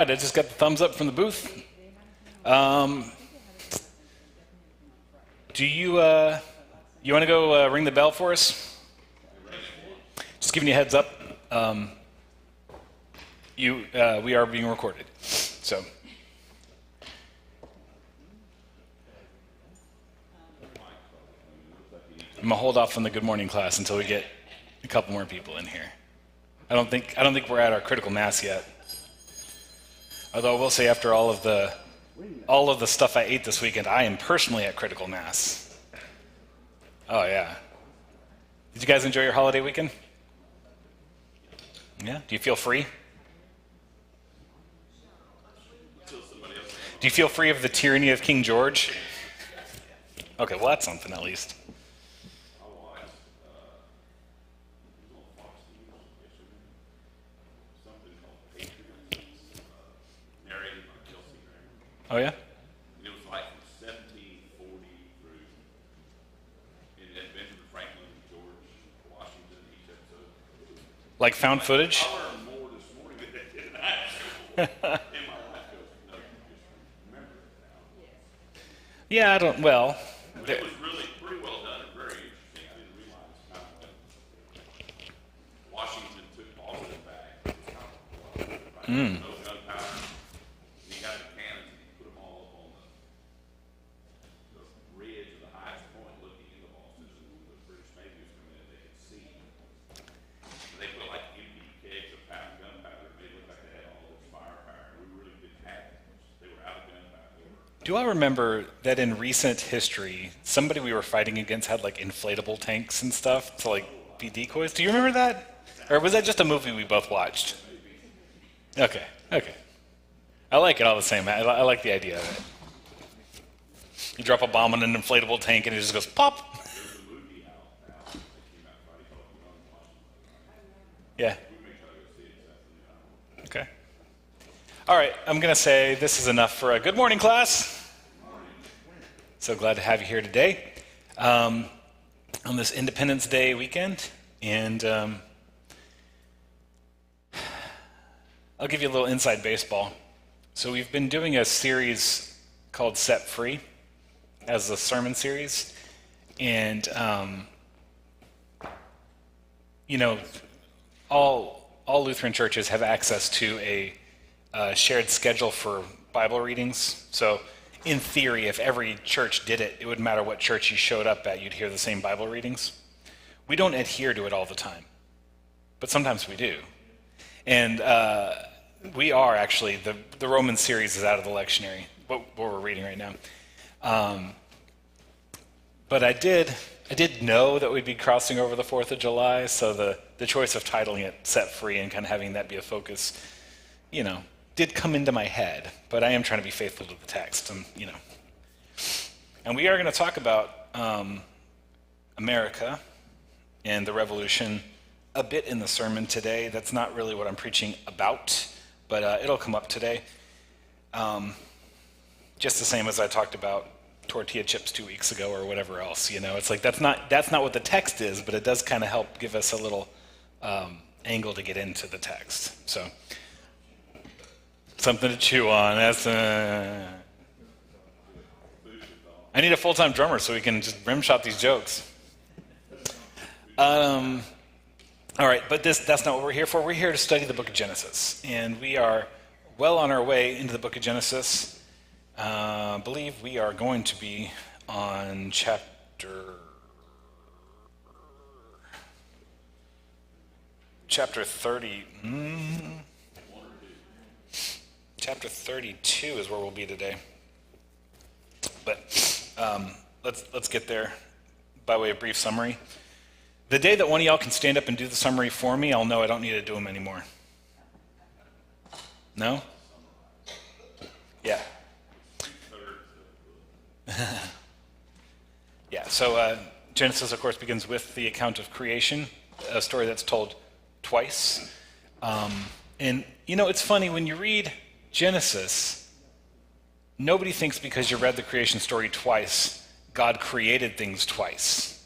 I just got the thumbs up from the booth. Do you want to go ring the bell for us? Just giving you a heads up. We are being recorded, so. I'm gonna hold off on the good morning class until we get a couple more people in here. I don't think we're at our critical mass yet. Although I will say, after all of the stuff I ate this weekend, I am personally at critical mass. Oh yeah. Did you guys enjoy your holiday weekend? Yeah. Do you feel free? Do you feel free of the tyranny of King George? Okay, well that's something at least. Oh yeah? It was like from 1740 through, it had Benjamin Franklin, George Washington, each episode. Like found footage? I learned more this morning than I did in high school. And my wife goes, no, you just remember it now. Yeah, But it was really pretty well done and very interesting. I didn't realize how Washington took Boston back. No gunpowder. He got the cannons and he put them all up on the ridge of the highest point looking into Boston. And when the British Navy was coming in, they could see. They put like empty kegs of gunpowder. It made it look like they had all this firepower. We really didn't have it. They were out of gunpowder. Do I remember that in recent history, somebody we were fighting against had like inflatable tanks and stuff to like be decoys? Do you remember that? Or was that just a movie we both watched? Okay. I like it all the same. I like the idea of it. You drop a bomb in an inflatable tank and it just goes pop. Yeah. Okay. All right, I'm going to say this is enough for a good morning, class. So glad to have you here today on this Independence Day weekend. And I'll give you a little inside baseball. So we've been doing a series called Set Free as a sermon series. And, all Lutheran churches have access to a shared schedule for Bible readings. So in theory, if every church did it, it wouldn't matter what church you showed up at, you'd hear the same Bible readings. We don't adhere to it all the time, but sometimes we do. And we are actually, the Roman series is out of the lectionary, what we're reading right now. But I did know that we'd be crossing over the 4th of July, so the choice of titling it Set Free and kind of having that be a focus, did come into my head, but I am trying to be faithful to the text, and we are going to talk about America and the Revolution a bit in the sermon today. That's not really what I'm preaching about, but it'll come up today. Just the same as I talked about tortilla chips 2 weeks ago or whatever else, it's like that's not what the text is, but it does kind of help give us a little angle to get into the text. So something to chew on. I need a full-time drummer so we can just rim shot these jokes. All right, but that's not what we're here for. We're here to study the book of Genesis, and we are well on our way into the book of Genesis. I believe we are going to be on chapter 30. Chapter 32 is where we'll be today. But let's get there by way of brief summary. The day that one of y'all can stand up and do the summary for me, I'll know I don't need to do them anymore. No? Yeah. Yeah, so Genesis, of course, begins with the account of creation, a story that's told twice. And, it's funny, when you read Genesis, nobody thinks because you read the creation story twice, God created things twice.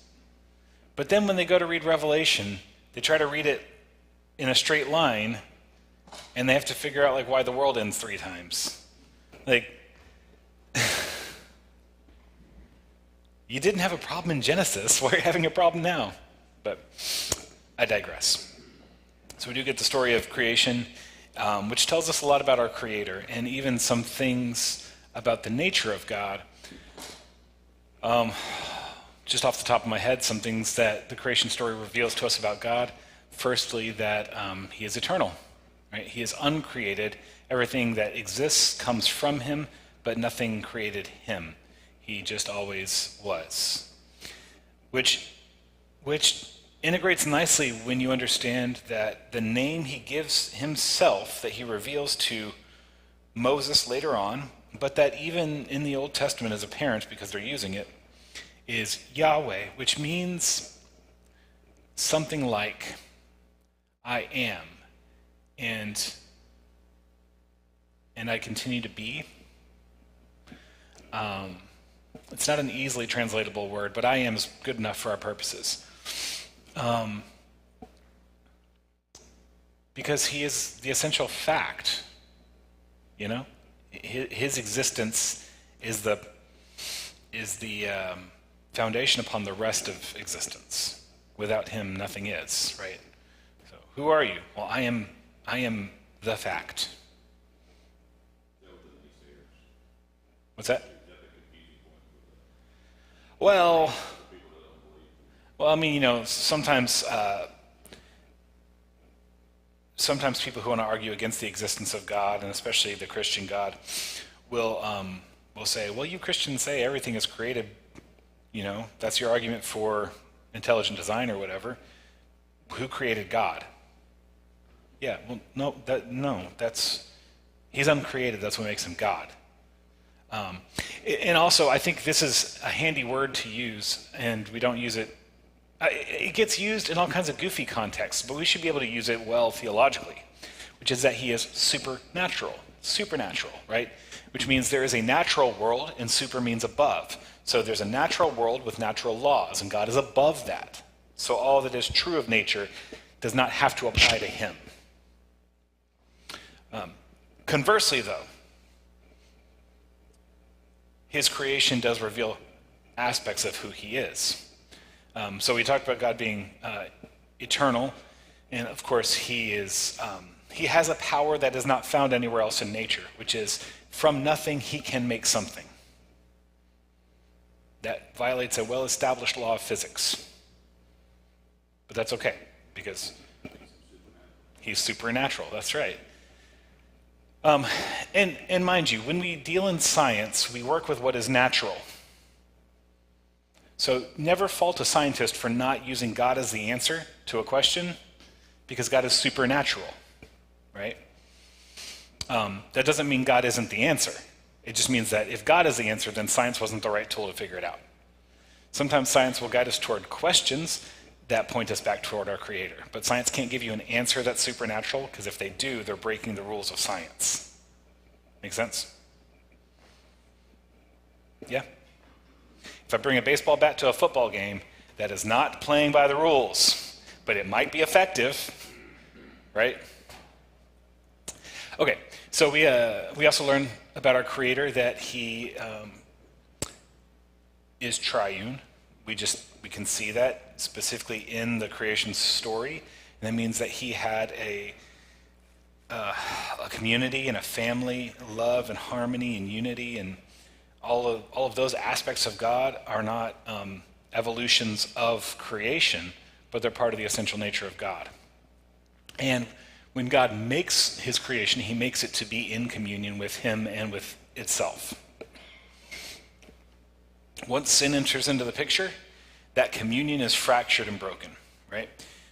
But then when they go to read Revelation, they try to read it in a straight line, and they have to figure out like why the world ends 3 times. Like, you didn't have a problem in Genesis. Why are you having a problem now? But I digress. So we do get the story of creation, which tells us a lot about our Creator, and even some things about the nature of God. Just off the top of my head, some things that the creation story reveals to us about God. Firstly, that he is eternal, right? He is uncreated. Everything that exists comes from him, but nothing created him. He just always was. Which integrates nicely when you understand that the name he gives himself, that he reveals to Moses later on, but that even in the Old Testament is apparent because they're using it, is Yahweh, which means something like I am, and I continue to be. It's not an easily translatable word, but I am is good enough for our purposes. Because he is the essential fact, you know? His existence is the foundation upon the rest of existence. Without him, nothing is, right? So, who are you? Well, I am the fact. What's that? Well, I mean, you know, sometimes people who want to argue against the existence of God, and especially the Christian God, will say, well, you Christians say everything is created. You know, that's your argument for intelligent design or whatever. Who created God? Yeah, well, that's he's uncreated. That's what makes him God. And also, I think this is a handy word to use, and we don't use it. It gets used in all kinds of goofy contexts, but we should be able to use it well theologically, which is that he is supernatural, right? Which means there is a natural world, and super means above. So there's a natural world with natural laws, and God is above that. So all that is true of nature does not have to apply to him. Conversely, though, his creation does reveal aspects of who he is. So we talked about God being eternal, and of course he has a power that is not found anywhere else in nature, which is from nothing he can make something. That violates a well-established law of physics. But that's okay, because he's supernatural, that's right. And mind you, when we deal in science, we work with what is natural. So never fault a scientist for not using God as the answer to a question, because God is supernatural, right? That doesn't mean God isn't the answer. It just means that if God is the answer, then science wasn't the right tool to figure it out. Sometimes science will guide us toward questions that point us back toward our Creator. But science can't give you an answer that's supernatural, because if they do, they're breaking the rules of science. Make sense? Yeah? If I bring a baseball bat to a football game, that is not playing by the rules, but it might be effective, right? Okay, so we also learn about our Creator that he is triune. We can see that specifically in the creation story, and that means that he had a community and a family, love and harmony and unity, and all of those aspects of God are not evolutions of creation, but they're part of the essential nature of God. And when God makes his creation, he makes it to be in communion with him and with itself. Once sin enters into the picture, that communion is fractured and broken, right?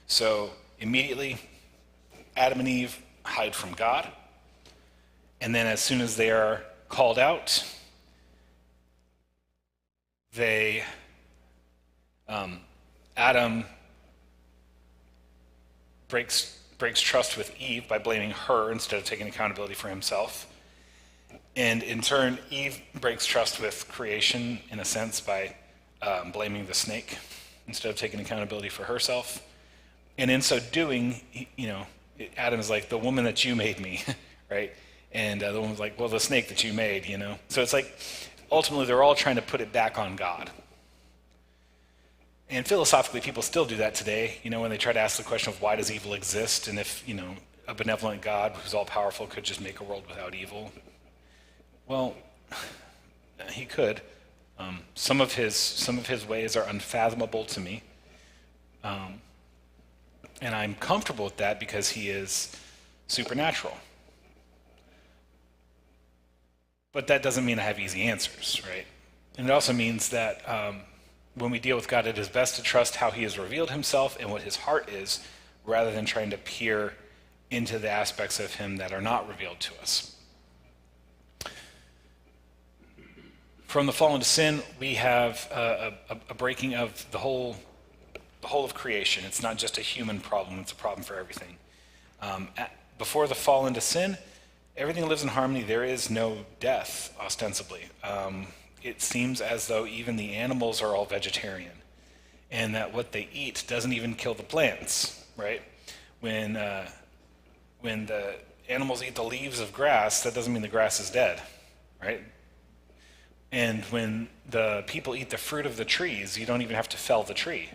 So immediately, Adam and Eve hide from God, and then as soon as they are called out, Adam breaks trust with Eve by blaming her instead of taking accountability for himself. And in turn, Eve breaks trust with creation, in a sense, by blaming the snake instead of taking accountability for herself. And in so doing, Adam is like, the woman that you made me, right? And the woman's like, well, the snake that you made, you know? So it's like, ultimately, they're all trying to put it back on God. And philosophically, people still do that today, you know, when they try to ask the question of why does evil exist, and if, you know, a benevolent God who's all-powerful could just make a world without evil. Well, he could. Some of his ways are unfathomable to me. And I'm comfortable with that because he is supernatural. But that doesn't mean I have easy answers, right? And it also means that when we deal with God, it is best to trust how he has revealed himself and what his heart is, rather than trying to peer into the aspects of him that are not revealed to us. From the fall into sin, we have a breaking of the whole of creation. It's not just a human problem, it's a problem for everything. Before the fall into sin, everything lives in harmony. There is no death, ostensibly. It seems as though even the animals are all vegetarian, and that what they eat doesn't even kill the plants, right? When the animals eat the leaves of grass, that doesn't mean the grass is dead, right? And when the people eat the fruit of the trees, you don't even have to fell the tree.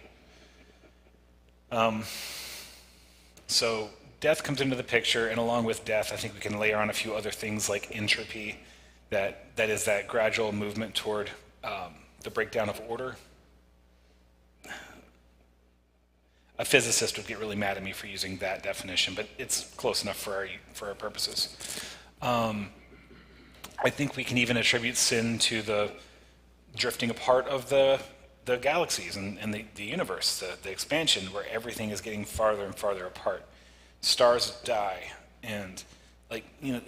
So death comes into the picture, and along with death, I think we can layer on a few other things like entropy, that is that gradual movement toward the breakdown of order. A physicist would get really mad at me for using that definition, but it's close enough for our purposes. I think we can even attribute sin to the drifting apart of the galaxies and the universe, the expansion, where everything is getting farther and farther apart. Stars die, and in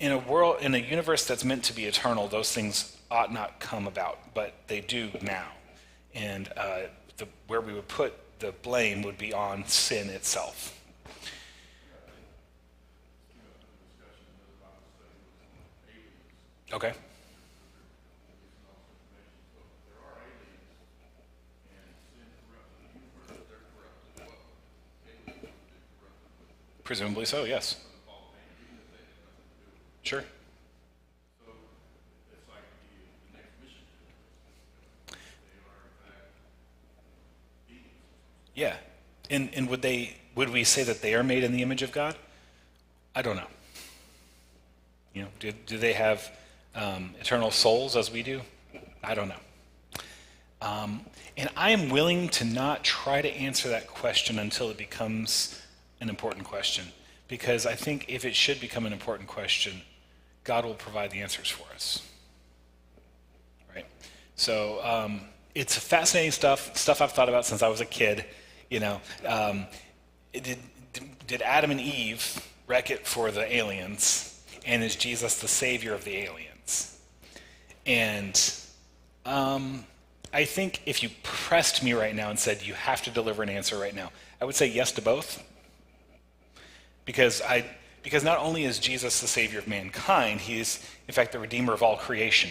a universe that's meant to be eternal, those things ought not come about, but they do now. And where we would put the blame would be on sin itself. Okay. Presumably so, yes. Sure. Yeah. And would we say that they are made in the image of God? I don't know. You know, do they have eternal souls as we do? I don't know. And I am willing to not try to answer that question until it becomes an important question. Because I think if it should become an important question, God will provide the answers for us. Right? So it's fascinating stuff I've thought about since I was a kid. You know, did Adam and Eve wreck it for the aliens? And is Jesus the savior of the aliens? And I think if you pressed me right now and said you have to deliver an answer right now, I would say yes to both. Because not only is Jesus the savior of mankind, he is in fact the redeemer of all creation.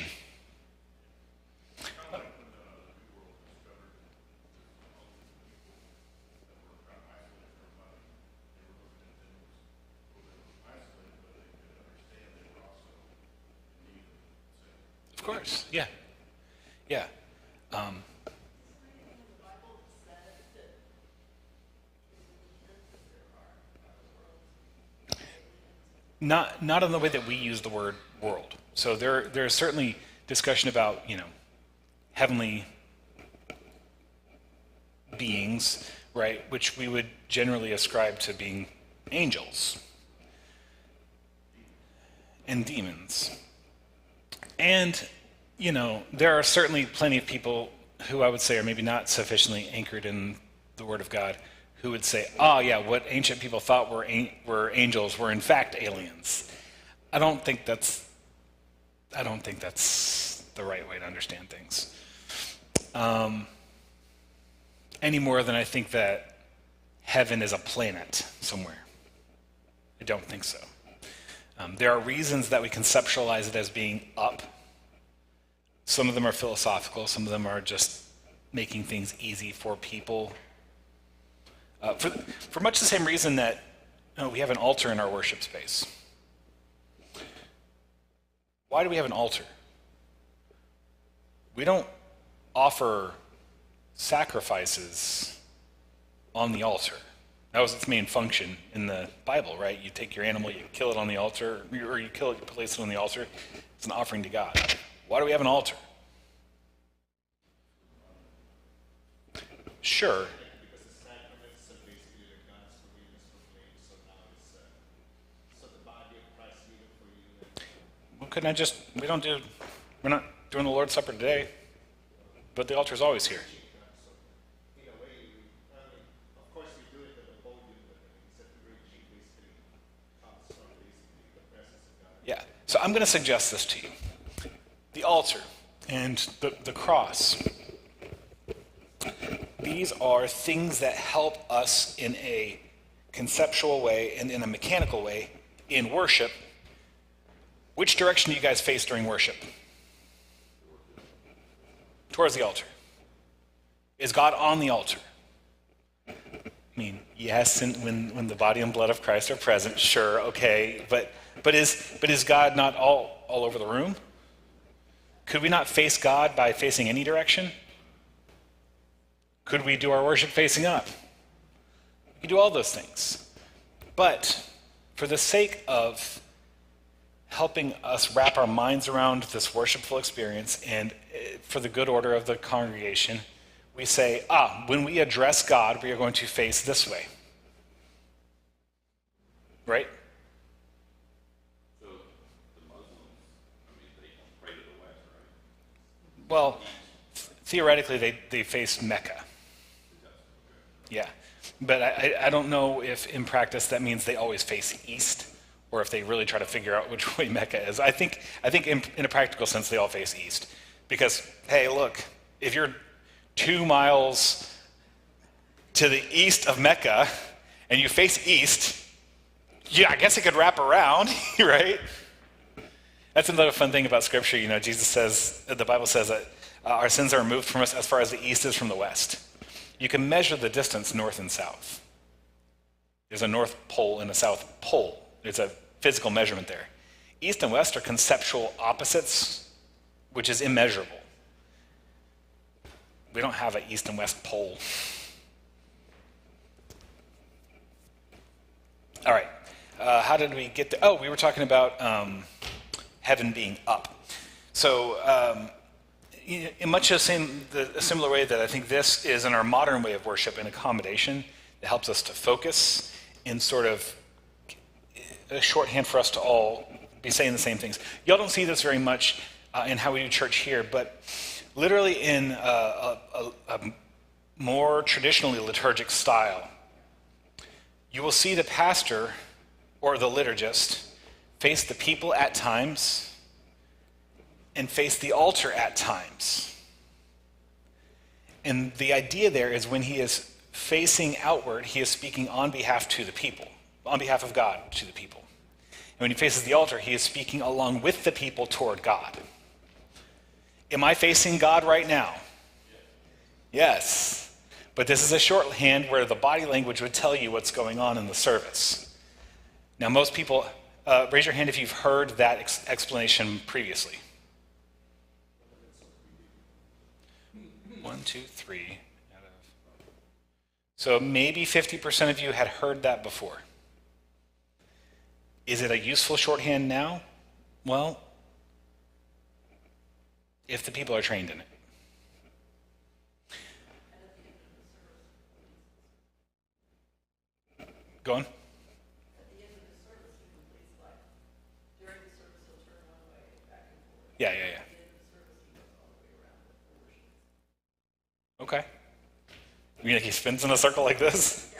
Of course, yeah. Not in the way that we use the word world. So there's certainly discussion about, you know, heavenly beings, right, which we would generally ascribe to being angels and demons. And, you know, there are certainly plenty of people who I would say are maybe not sufficiently anchored in the Word of God who would say, oh yeah, what ancient people thought were angels were in fact aliens. I don't think that's the right way to understand things. Any more than I think that heaven is a planet somewhere. I don't think so. There are reasons that we conceptualize it as being up. Some of them are philosophical, some of them are just making things easy for people. For much the same reason that we have an altar in our worship space. Why do we have an altar? We don't offer sacrifices on the altar. That was its main function in the Bible, right? You take your animal, you kill it on the altar, or you kill it, you place it on the altar. It's an offering to God. Why do we have an altar? Sure. Because the sacraments are basically the God's forgiveness for claims, so now it's so the body of Christ needed for you. Well, couldn't I just, we're not doing the Lord's Supper today, but the altar's always here. In a way, of course we do it at the podium, but it's at the bridge, basically comes from basically the presence of God. Yeah. So I'm going to suggest this to you. The altar and the cross. These are things that help us in a conceptual way and in a mechanical way in worship. Which direction do you guys face during worship? Towards the altar. Is God on the altar? I mean, yes, and when the body and blood of Christ are present, sure, okay, but is God not all over the room? Could we not face God by facing any direction? Could we do our worship facing up? We could do all those things. But for the sake of helping us wrap our minds around this worshipful experience and for the good order of the congregation, we say, when we address God, we are going to face this way. Right? So the Muslims, they pray to the west, right? Well, theoretically, they face Mecca. Yeah. But I don't know if in practice that means they always face east, or if they really try to figure out which way Mecca is. I think in a practical sense, they all face east. Because, hey, look, if you're 2 miles to the east of Mecca and you face east, yeah, I guess it could wrap around, right? That's another fun thing about Scripture. Jesus says, the Bible says that our sins are removed from us as far as the east is from the west. You can measure the distance north and south. There's a north pole and a south pole. There's a physical measurement there. East and west are conceptual opposites, which is immeasurable. We don't have an east and west pole. All right. How did we get there? Oh, we were talking about heaven being up. So in much the similar way that I think this is in our modern way of worship, an accommodation that helps us to focus in sort of a shorthand for us to all be saying the same things. Y'all don't see this very much in how we do church here, but literally in a more traditionally liturgic style, you will see the pastor or the liturgist face the people at times and face the altar at times. And the idea there is when he is facing outward, he is speaking on behalf to the people, on behalf of God to the people. And when he faces the altar, he is speaking along with the people toward God. Am I facing God right now? Yes. But this is a shorthand where the body language would tell you what's going on in the service. Now, most people, raise your hand if you've heard that explanation previously. 1, 2, 3. So maybe 50% of you had heard that before. Is it a useful shorthand now? Well, if the people are trained in it. Go on. Yeah. Okay. You mean like he spins in a circle like this?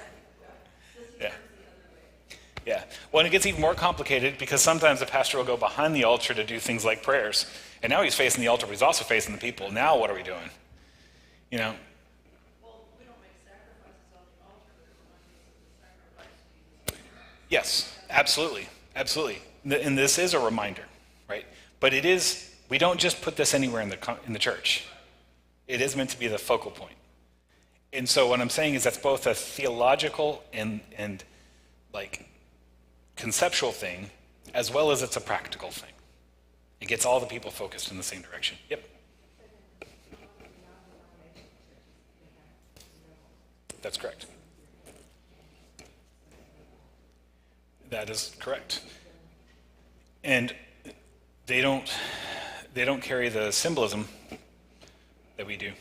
Yeah. Yeah. Well, and it gets even more complicated because sometimes the pastor will go behind the altar to do things like prayers. And now he's facing the altar, but he's also facing the people. Now what are we doing? Well, we don't make sacrifices on the altar, but it's the sacrifice. Yes, absolutely. Absolutely. And this is a reminder, right? But it is, we don't just put this anywhere in the church. It is meant to be the focal point. And so what I'm saying is that's both a theological and like conceptual thing, as well as it's a practical thing. It gets all the people focused in the same direction. Yep. That's correct. That is correct. And they don't carry the symbolism that we do.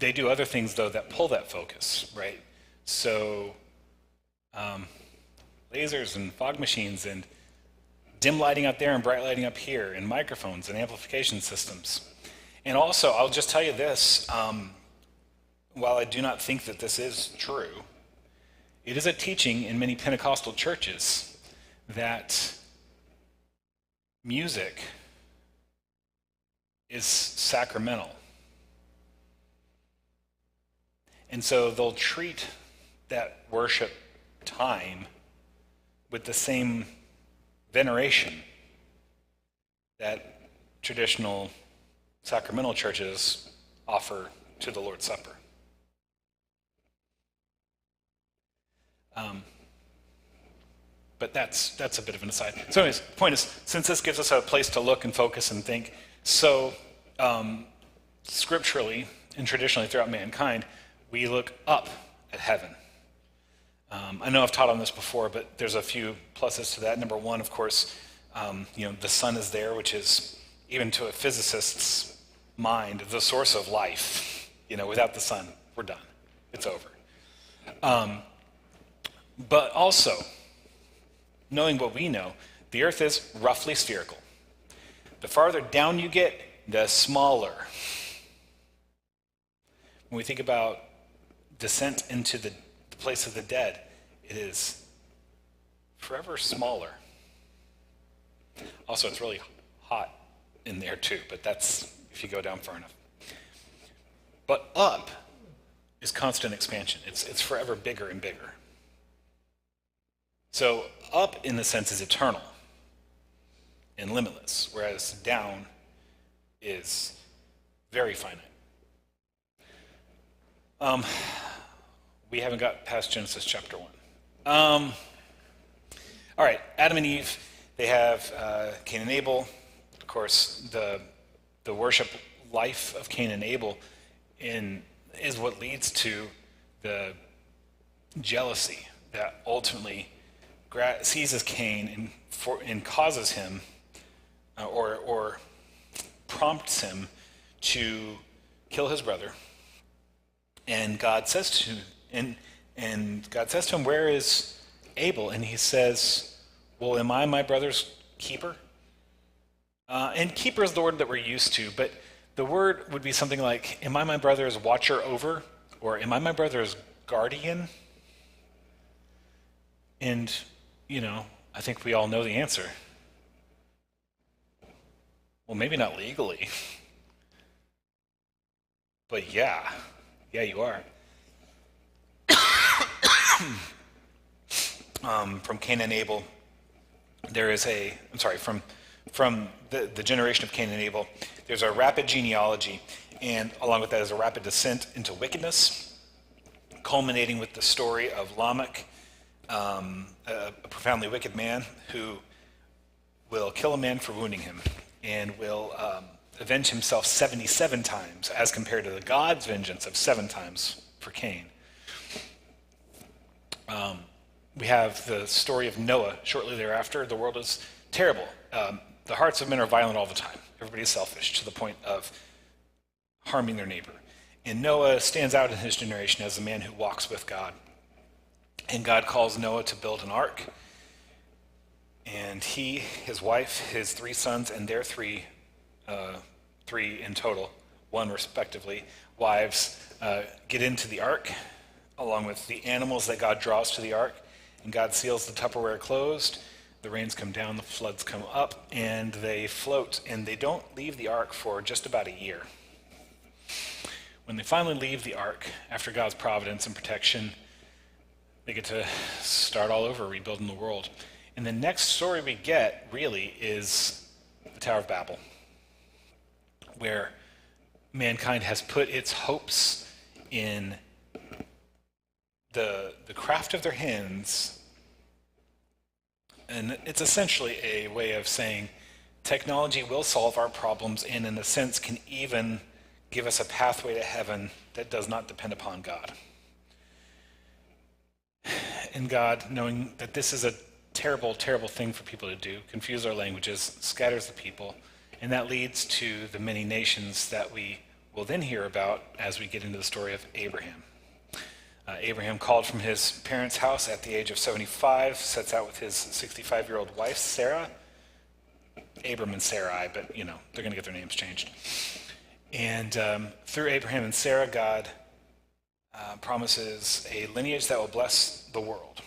They do other things, though, that pull that focus, right? So lasers and fog machines and dim lighting up there and bright lighting up here and microphones and amplification systems. And also, I'll just tell you this, while I do not think that this is true, it is a teaching in many Pentecostal churches that music is sacramental. And so they'll treat that worship time with the same veneration that traditional sacramental churches offer to the Lord's Supper. But that's a bit of an aside. So anyways, the point is, since this gives us a place to look and focus and think, so scripturally and traditionally throughout mankind, we look up at heaven. I know I've taught on this before, but there's a few pluses to that. Number one, of course, the sun is there, which is, even to a physicist's mind, the source of life. Without the sun, we're done. It's over. But also, knowing what we know, the earth is roughly spherical. The farther down you get, the smaller. When we think about descent into the place of the dead, it is forever smaller. Also, it's really hot in there too, but that's if you go down far enough. But up is constant expansion. It's forever bigger and bigger. So up, in the sense, is eternal and limitless, whereas down is very finite. We haven't got past Genesis chapter 1. All right, Adam and Eve, they have Cain and Abel. Of course, the worship life of Cain and Abel is what leads to the jealousy that ultimately seizes Cain and causes him or prompts him to kill his brother. And God says to him, "Where is Abel?" And he says, "Well, am I my brother's keeper?" And keeper is the word that we're used to, but the word would be something like, "Am I my brother's watcher over?" Or "Am I my brother's guardian?" And, I think we all know the answer. Well, maybe not legally. But yeah, you are. From Cain and Abel, there is from the generation of Cain and Abel, there's a rapid genealogy, and along with that is a rapid descent into wickedness, culminating with the story of Lamech, a profoundly wicked man who will kill a man for wounding him and will avenge himself 77 times as compared to the God's vengeance of 7 times for Cain. We have the story of Noah shortly thereafter. The world is terrible. The hearts of men are violent all the time. Everybody's selfish to the point of harming their neighbor. And Noah stands out in his generation as a man who walks with God. And God calls Noah to build an ark. And he, his wife, his 3 sons, and their three in total, 1 respectively, wives, get into the ark, along with the animals that God draws to the ark. And God seals the Tupperware closed. The rains come down, the floods come up, and they float. And they don't leave the ark for just about a year. When they finally leave the ark, after God's providence and protection, they get to start all over, rebuilding the world. And the next story we get, really, is the Tower of Babel, where mankind has put its hopes in the craft of their hands. And it's essentially a way of saying technology will solve our problems and in a sense can even give us a pathway to heaven that does not depend upon God. And God, knowing that this is a terrible, terrible thing for people to do, confuse our languages, scatters the people, and that leads to the many nations that we will then hear about as we get into the story of Abraham. Abraham called from his parents' house at the age of 75, sets out with his 65-year-old wife, Sarah. Abram and Sarai, but, they're going to get their names changed. And through Abraham and Sarah, God promises a lineage that will bless the world,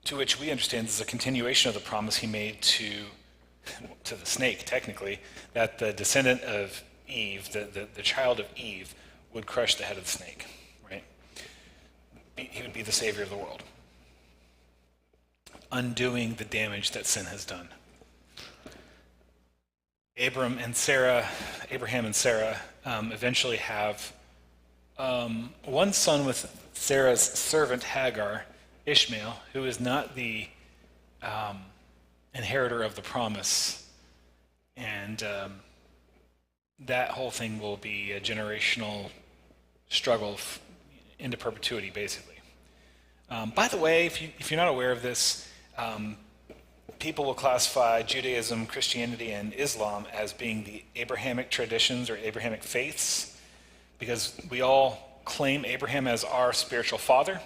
to which we understand is a continuation of the promise he made to the snake, technically, that the descendant of Eve, the child of Eve, would crush the head of the snake, right? He would be the savior of the world, undoing the damage that sin has done. Abraham and Sarah eventually have one son with Sarah's servant Hagar, Ishmael, who is not the inheritor of the promise. And that whole thing will be a generational struggle into perpetuity, basically. By the way, if you're not aware of this, people will classify Judaism, Christianity, and Islam as being the Abrahamic traditions or Abrahamic faiths, because we all claim Abraham as our spiritual father.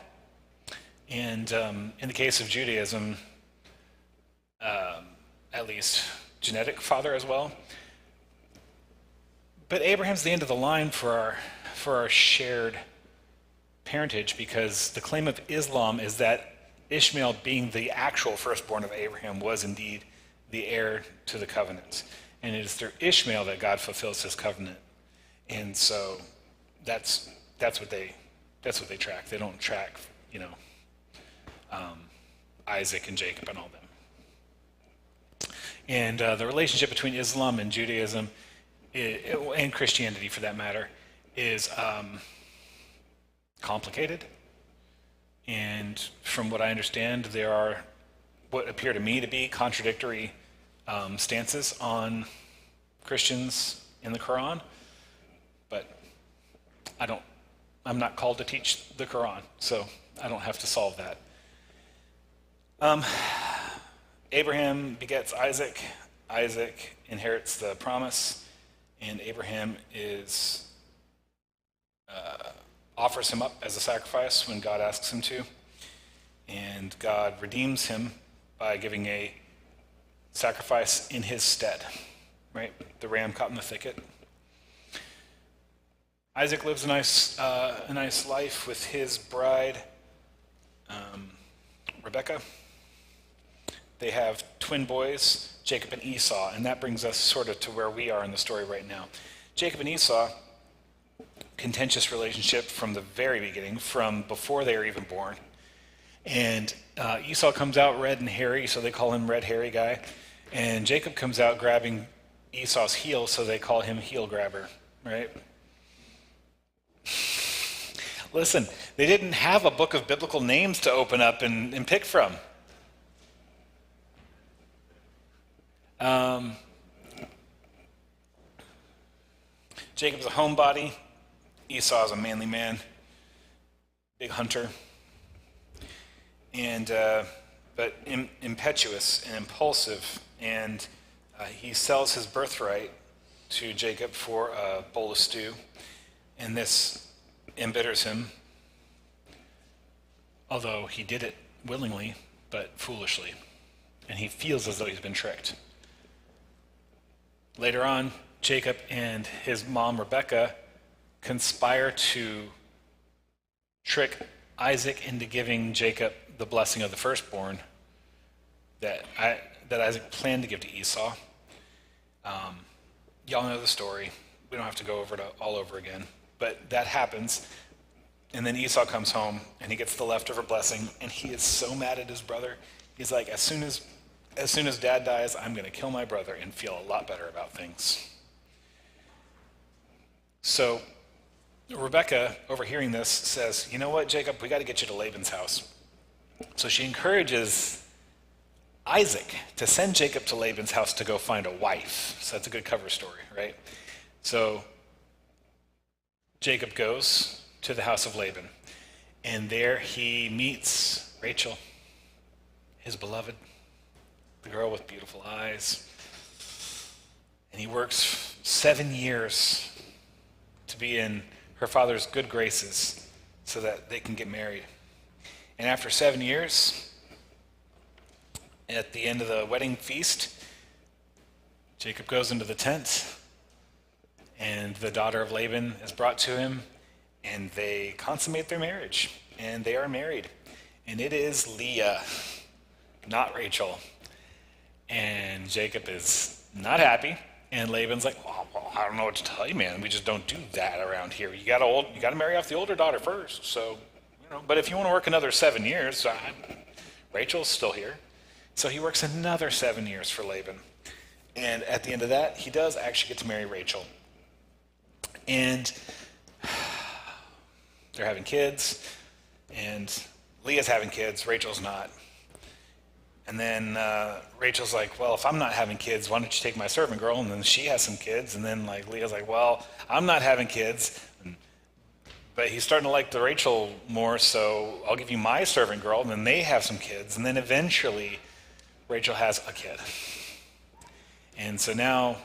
And in the case of Judaism, at least genetic father as well. But Abraham's the end of the line for our shared parentage, because the claim of Islam is that Ishmael, being the actual firstborn of Abraham, was indeed the heir to the covenant. And it is through Ishmael that God fulfills his covenant. And so that's what they track. They don't track, Isaac and Jacob and all them. And the relationship between Islam and Judaism, and Christianity for that matter, is complicated. And from what I understand, there are what appear to me to be contradictory stances on Christians in the Quran. But I'm not called to teach the Quran, so I don't have to solve that. Abraham begets Isaac. Isaac inherits the promise, and Abraham offers him up as a sacrifice when God asks him to, and God redeems him by giving a sacrifice in his stead, right? The ram caught in the thicket. Isaac lives a nice life with his bride, Rebekah. They have twin boys, Jacob and Esau, and that brings us sort of to where we are in the story right now. Jacob and Esau, contentious relationship from the very beginning, from before they were even born. And Esau comes out red and hairy, so they call him Red Hairy Guy. And Jacob comes out grabbing Esau's heel, so they call him Heel Grabber, right? Listen, they didn't have a book of biblical names to open up and pick from. Jacob's a homebody. Esau's a manly man, big hunter, and but impetuous and impulsive, and he sells his birthright to Jacob for a bowl of stew, and this embitters him, although he did it willingly but foolishly, and he feels as though he's been tricked. Later on, Jacob and his mom Rebekah conspire to trick Isaac into giving Jacob the blessing of the firstborn that Isaac planned to give to Esau. Y'all know the story. We don't have to go over it all over again. But that happens, and then Esau comes home, and he gets the leftover blessing, and he is so mad at his brother. He's like, as soon as Dad dies, I'm going to kill my brother and feel a lot better about things. So Rebecca, overhearing this, says, you know what, Jacob, we got to get you to Laban's house. So she encourages Isaac to send Jacob to Laban's house to go find a wife. So that's a good cover story, right? So Jacob goes to the house of Laban, and there he meets Rachel, his beloved, the girl with beautiful eyes. And he works 7 years to be in her father's good graces so that they can get married. And after 7 years, at the end of the wedding feast, Jacob goes into the tent, and the daughter of Laban is brought to him, and they consummate their marriage, and they are married. And it is Leah, not Rachel. And Jacob is not happy, and Laban's like, well, I don't know what to tell you, man. We just don't do that around here. You got to marry off the older daughter first. So, but if you want to work another 7 years, Rachel's still here. So he works another 7 years for Laban. And at the end of that, he does actually get to marry Rachel. And they're having kids, and Leah's having kids, Rachel's not. And then Rachel's like, well, if I'm not having kids, why don't you take my servant girl? And then she has some kids. And then Leah's like, well, I'm not having kids. But he's starting to like the Rachel more, so I'll give you my servant girl. And then they have some kids. And then eventually Rachel has a kid. And so now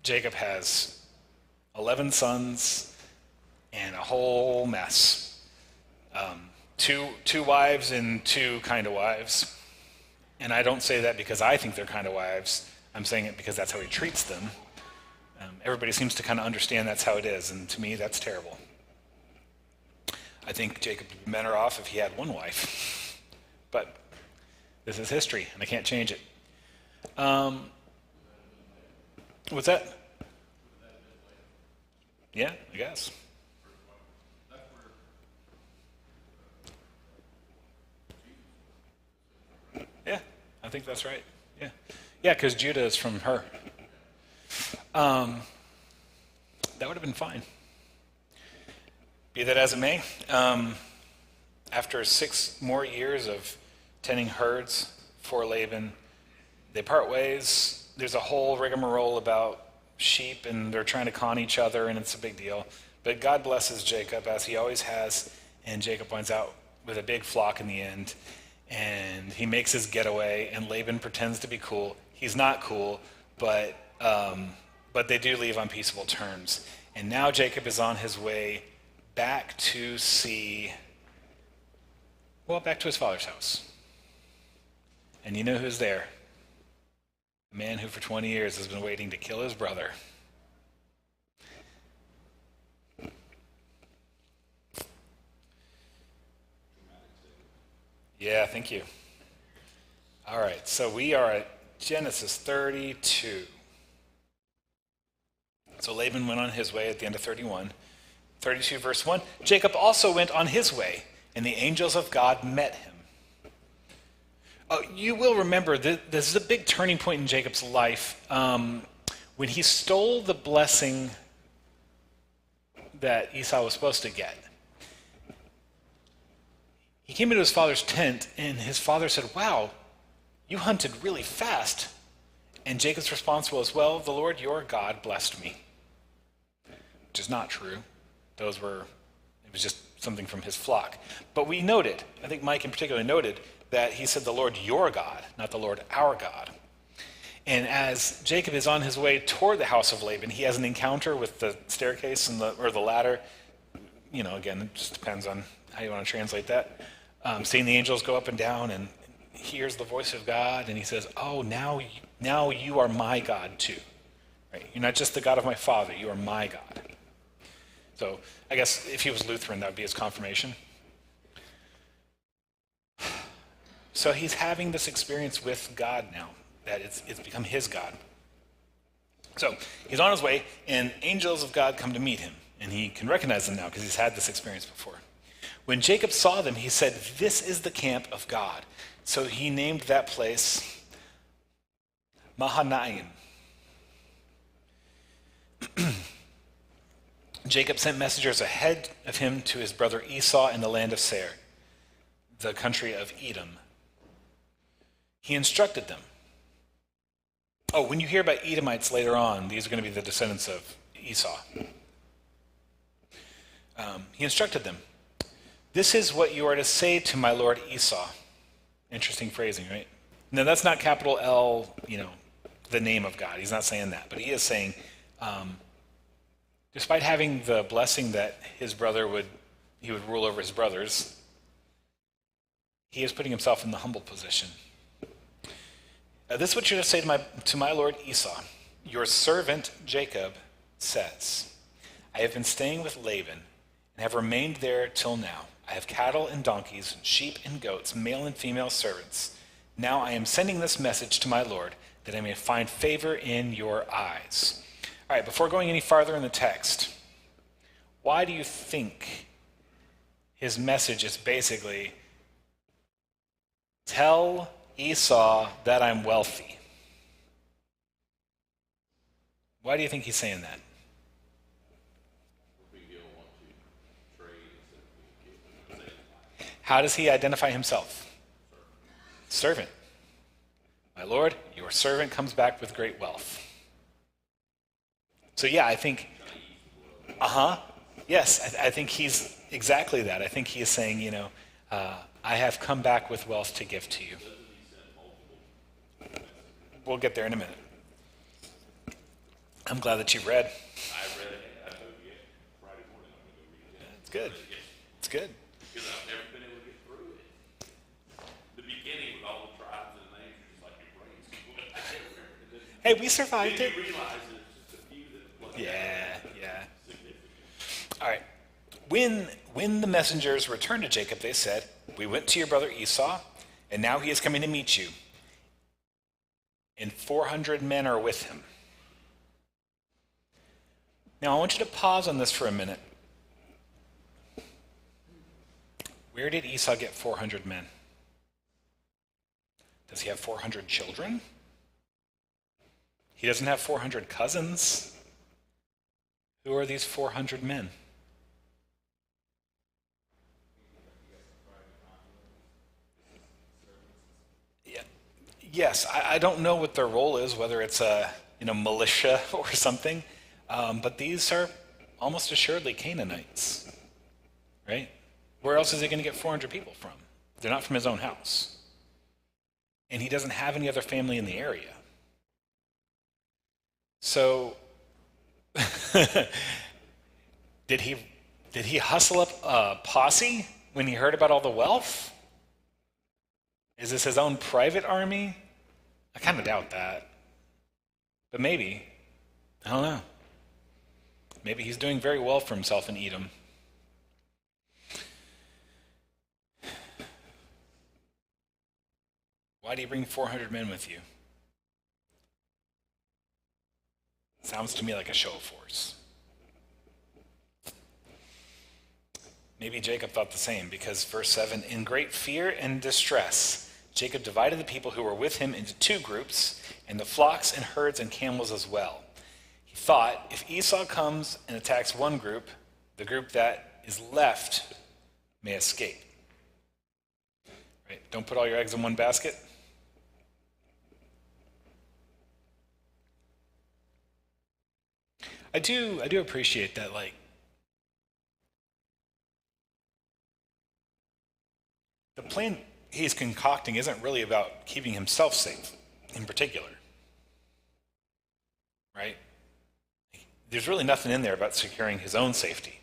Jacob has 11 sons and a whole mess. Two wives and two kind of wives. And I don't say that because I think they're kind of wives. I'm saying it because that's how he treats them. Everybody seems to kind of understand that's how it is, and to me, that's terrible. I think Jacob would be better off if he had one wife. But this is history, and I can't change it. What's that? Yeah, I guess. Yeah, I think that's right. Yeah, because Judah is from her. That would have been fine. Be that as it may, after 6 more years of tending herds for Laban, they part ways. There's a whole rigmarole about sheep, and they're trying to con each other, and it's a big deal. But God blesses Jacob, as he always has, and Jacob winds out with a big flock in the end. And he makes his getaway, and Laban pretends to be cool. He's not cool, but they do leave on peaceable terms. And now Jacob is on his way back to back to his father's house. And you know who's there? A man who for 20 years has been waiting to kill his brother. Yeah, thank you. All right, so we are at Genesis 32. So Laban went on his way at the end of 31. 32 verse 1, Jacob also went on his way, and the angels of God met him. You will remember that this is a big turning point in Jacob's life when he stole the blessing that Esau was supposed to get. He came into his father's tent, and his father said, wow, you hunted really fast. And Jacob's response was, well, the Lord your God blessed me. Which is not true. It was just something from his flock. But we noted, I think Mike in particular noted, that he said the Lord your God, not the Lord our God. And as Jacob is on his way toward the house of Laban, he has an encounter with the staircase or the ladder. Again, it just depends on how you want to translate that. Seeing the angels go up and down, and hears the voice of God, and he says, oh, now you are my God too. Right? You're not just the God of my father, you are my God. So I guess if he was Lutheran, that would be his confirmation. So he's having this experience with God now, that it's become his God. So he's on his way, and angels of God come to meet him, and he can recognize them now because he's had this experience before. When Jacob saw them, he said, this is the camp of God. So he named that place Mahanaim. Jacob sent messengers ahead of him to his brother Esau in the land of Seir, the country of Edom. He instructed them. Oh, when you hear about Edomites later on, these are going to be the descendants of Esau. He instructed them. This is what you are to say to my lord Esau. Interesting phrasing, right? Now, that's not capital L, the name of God. He's not saying that. But he is saying, despite having the blessing that his brother would rule over his brothers, he is putting himself in the humble position. This is what you're to say to my lord Esau. Your servant Jacob says, I have been staying with Laban and have remained there till now. I have cattle and donkeys, and sheep and goats, male and female servants. Now I am sending this message to my lord, that I may find favor in your eyes. All right, before going any farther in the text, why do you think his message is basically, tell Esau that I'm wealthy? Why do you think he's saying that? How does he identify himself? Servant. My lord, your servant comes back with great wealth. So yeah, I think, yes, I think he's exactly that. I think he is saying, I have come back with wealth to give to you. We'll get there in a minute. I'm glad that you read. I read it. I told you Friday morning I'm going to go read it. It's good. It's good. Because I've never been able to get through it. The beginning with all the tribes and names, just like your brain's going. I can't remember. Hey, we survived Then it. you realize that it's just a few that play Yeah. significant. All right. When the messengers returned to Jacob, they said, we went to your brother Esau, and now he is coming to meet you. And 400 men are with him. Now, I want you to pause on this for a minute. Where did Esau get 400 men? Does he have 400 children? He doesn't have 400 cousins. Who are these 400 men? Yeah. Yes, I don't know what their role is, whether it's a militia or something, but these are almost assuredly Canaanites, right? Where else is he going to get 400 people from? They're not from his own house. And he doesn't have any other family in the area. So, did he hustle up a posse when he heard about all the wealth? Is this his own private army? I kind of doubt that. But maybe. I don't know. Maybe he's doing very well for himself in Edom. Why do you bring 400 men with you? Sounds to me like a show of force. Maybe Jacob thought the same, because verse 7, in great fear and distress, Jacob divided the people who were with him into two groups, and the flocks and herds and camels as well. He thought, if Esau comes and attacks one group, the group that is left may escape. Right? Don't put all your eggs in one basket. I do appreciate that, the plan he's concocting isn't really about keeping himself safe in particular. Right? There's really nothing in there about securing his own safety.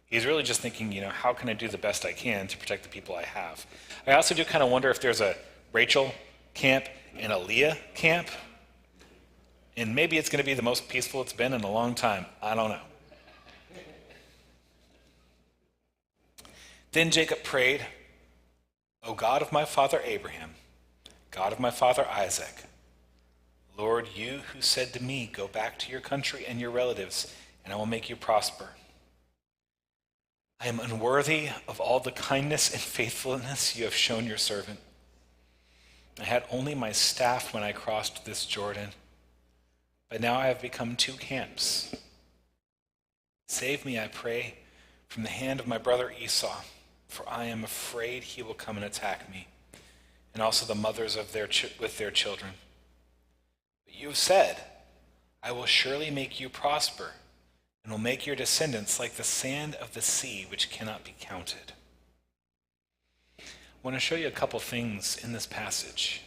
He's really just thinking, how can I do the best I can to protect the people I have? I also do kind of wonder if there's a Rachel camp and a Leah camp. And maybe it's going to be the most peaceful it's been in a long time. I don't know. Then Jacob prayed, O God of my father Abraham, God of my father Isaac, Lord, you who said to me, go back to your country and your relatives, and I will make you prosper. I am unworthy of all the kindness and faithfulness you have shown your servant. I had only my staff when I crossed this Jordan, but now I have become two camps. Save me, I pray, from the hand of my brother Esau, for I am afraid he will come and attack me, and also the mothers of with their children. But you have said, I will surely make you prosper, and will make your descendants like the sand of the sea, which cannot be counted. I want to show you a couple things in this passage.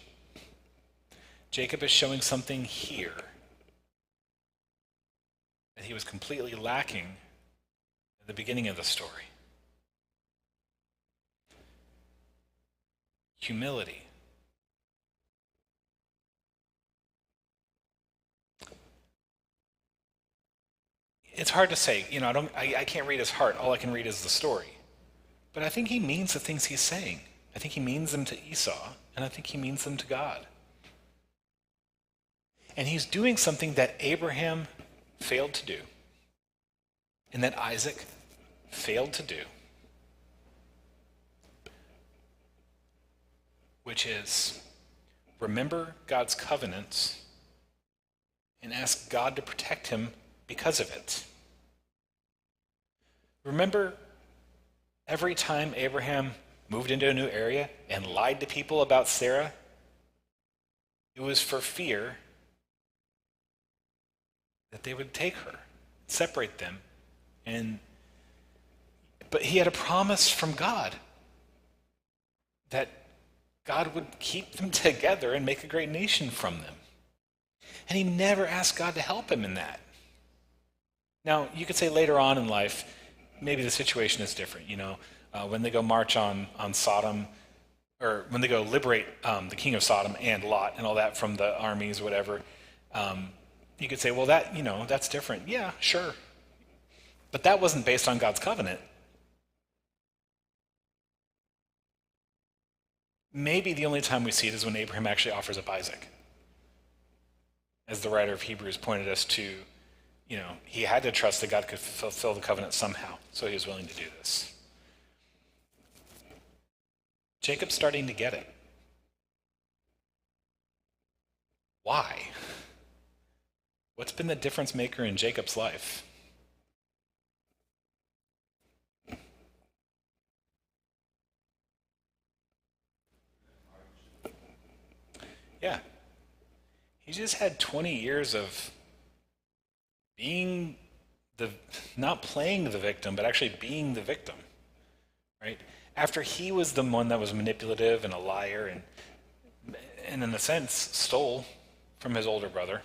Jacob is showing something here that he was completely lacking at the beginning of the story. Humility. It's hard to say. I can't read his heart. All I can read is the story. But I think he means the things he's saying. I think he means them to Esau, and I think he means them to God. And he's doing something that Abraham failed to do, and that Isaac failed to do, which is remember God's covenants and ask God to protect him because of it. Remember every time Abraham moved into a new area and lied to people about Sarah? It was for fear that they would take her, separate them. But he had a promise from God that God would keep them together and make a great nation from them. And he never asked God to help him in that. Now, you could say later on in life, maybe the situation is different. When they go march on Sodom, or when they go liberate the king of Sodom and Lot and all that from the armies or whatever, you could say, well, that's different. Yeah, sure. But that wasn't based on God's covenant. Maybe the only time we see it is when Abraham actually offers up Isaac. As the writer of Hebrews pointed us to, he had to trust that God could fulfill the covenant somehow, so he was willing to do this. Jacob's starting to get it. Why? What's been the difference maker in Jacob's life? Yeah. He just had 20 years of being not playing the victim, but actually being the victim, right? After he was the one that was manipulative and a liar and in a sense stole from his older brother,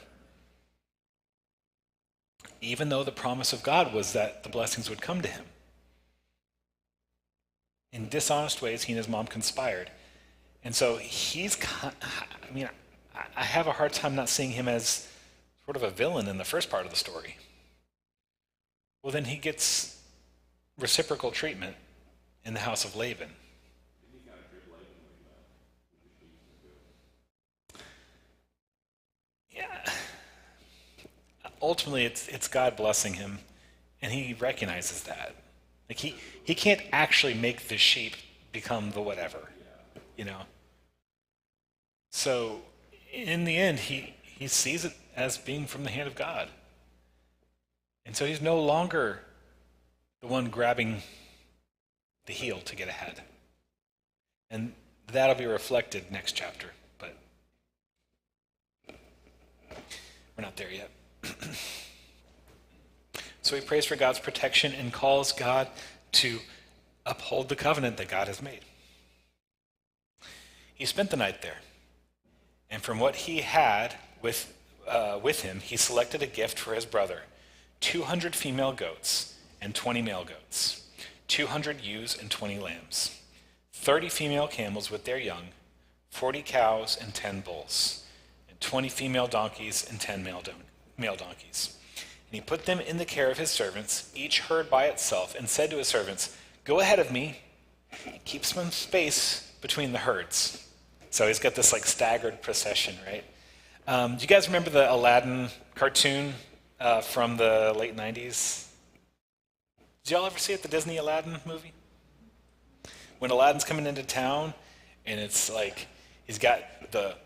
even though the promise of God was that the blessings would come to him. In dishonest ways, he and his mom conspired. And so I have a hard time not seeing him as sort of a villain in the first part of the story. Well, then he gets reciprocal treatment in the house of Laban. Yeah. Ultimately, it's God blessing him, and he recognizes that. Like he can't actually make the sheep become the whatever, So in the end, he sees it as being from the hand of God. And so he's no longer the one grabbing the heel to get ahead. And that'll be reflected next chapter, but we're not there yet. So he prays for God's protection and calls God to uphold the covenant that God has made. He spent the night there. And from what he had with him, he selected a gift for his brother, 200 female goats and 20 male goats, 200 ewes and 20 lambs, 30 female camels with their young, 40 cows and 10 bulls, and 20 female donkeys and 10 male donkeys. And he put them in the care of his servants, each herd by itself, and said to his servants, "Go ahead of me, keep some space between the herds." So he's got this staggered procession, right? Do you guys remember the Aladdin cartoon from the late 90s? Did y'all ever see it, the Disney Aladdin movie? When Aladdin's coming into town, and it's he's got the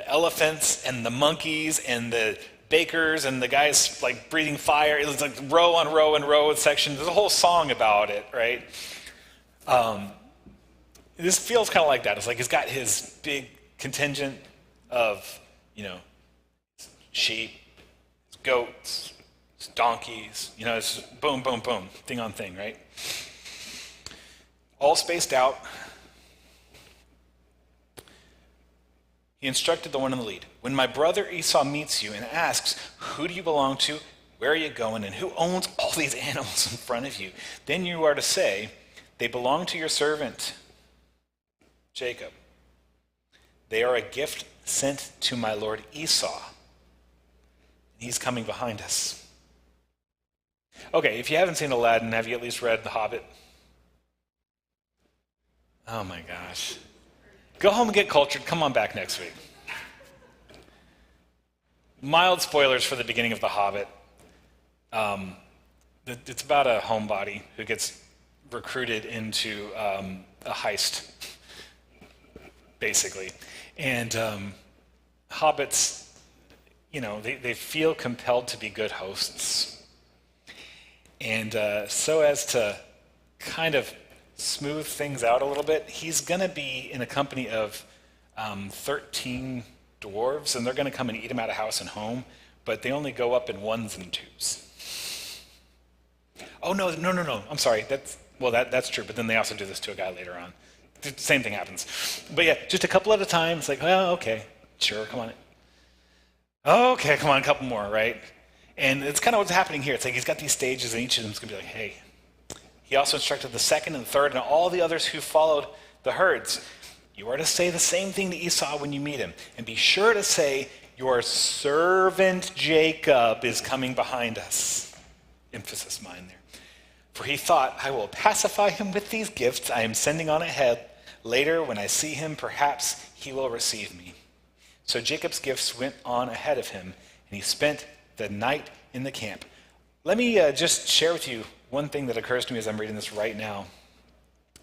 elephants and the monkeys and the bakers and the guys like breathing fire. It was like row on row and row section. There's a whole song about it, right? This feels kind of like that. It's like he's got his big contingent of, sheep, goats, donkeys, it's boom, boom, boom, thing on thing, right? All spaced out. He instructed the one in the lead. When my brother Esau meets you and asks, who do you belong to, where are you going, and who owns all these animals in front of you, then you are to say, they belong to your servant, Jacob. They are a gift sent to my lord Esau. He's coming behind us. Okay, if you haven't seen Aladdin, have you at least read The Hobbit? Oh my gosh. Go home and get cultured. Come on back next week. Mild spoilers for the beginning of The Hobbit. It's about a homebody who gets recruited into a heist, basically. And hobbits, they feel compelled to be good hosts. And so as to kind of smooth things out a little bit, he's going to be in a company of 13 dwarves, and they're going to come and eat him out of house and home, but they only go up in ones and twos. Oh, no, I'm sorry. That's true, but then they also do this to a guy later on. The same thing happens. But yeah, just a couple at a time. It's like, well, okay, sure, come on. Okay, come on, a couple more, right? And it's kind of what's happening here. It's like he's got these stages, and each of them is going to be like, hey. He also instructed the second and third and all the others who followed the herds. You are to say the same thing to Esau when you meet him. And be sure to say, your servant Jacob is coming behind us. Emphasis mine there. For he thought, I will pacify him with these gifts I am sending on ahead. Later, when I see him, perhaps he will receive me. So Jacob's gifts went on ahead of him, and he spent the night in the camp. Let me just share with you one thing that occurs to me as I'm reading this right now.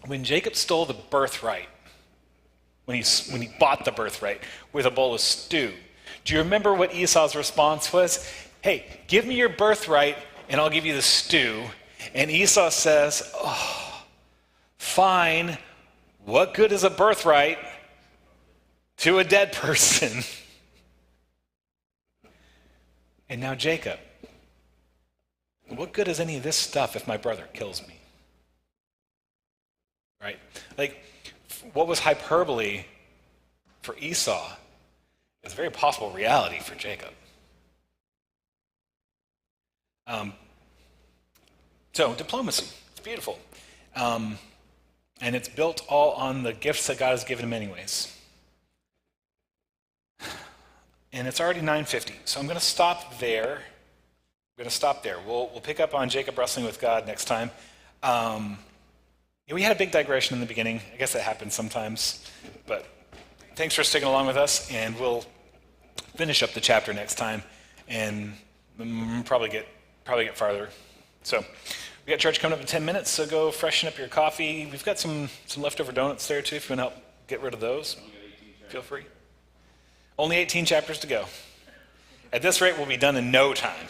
When Jacob stole the birthright, when he bought the birthright with a bowl of stew, do you remember what Esau's response was? Hey, give me your birthright and I'll give you the stew. And Esau says, oh, fine. What good is a birthright to a dead person? And now Jacob, what good is any of this stuff if my brother kills me? Right? Like, what was hyperbole for Esau is a very possible reality for Jacob. So, diplomacy. It's beautiful. And it's built all on the gifts that God has given him anyways. And it's already 9:50, so I'm going to stop there. We'll pick up on Jacob wrestling with God next time. We had a big digression in the beginning. I guess that happens sometimes. But thanks for sticking along with us, and we'll finish up the chapter next time and probably get farther. So we got church coming up in 10 minutes, so go freshen up your coffee. We've got some leftover donuts there, too, if you want to help get rid of those. Feel free. Only 18 chapters to go. At this rate, we'll be done in no time.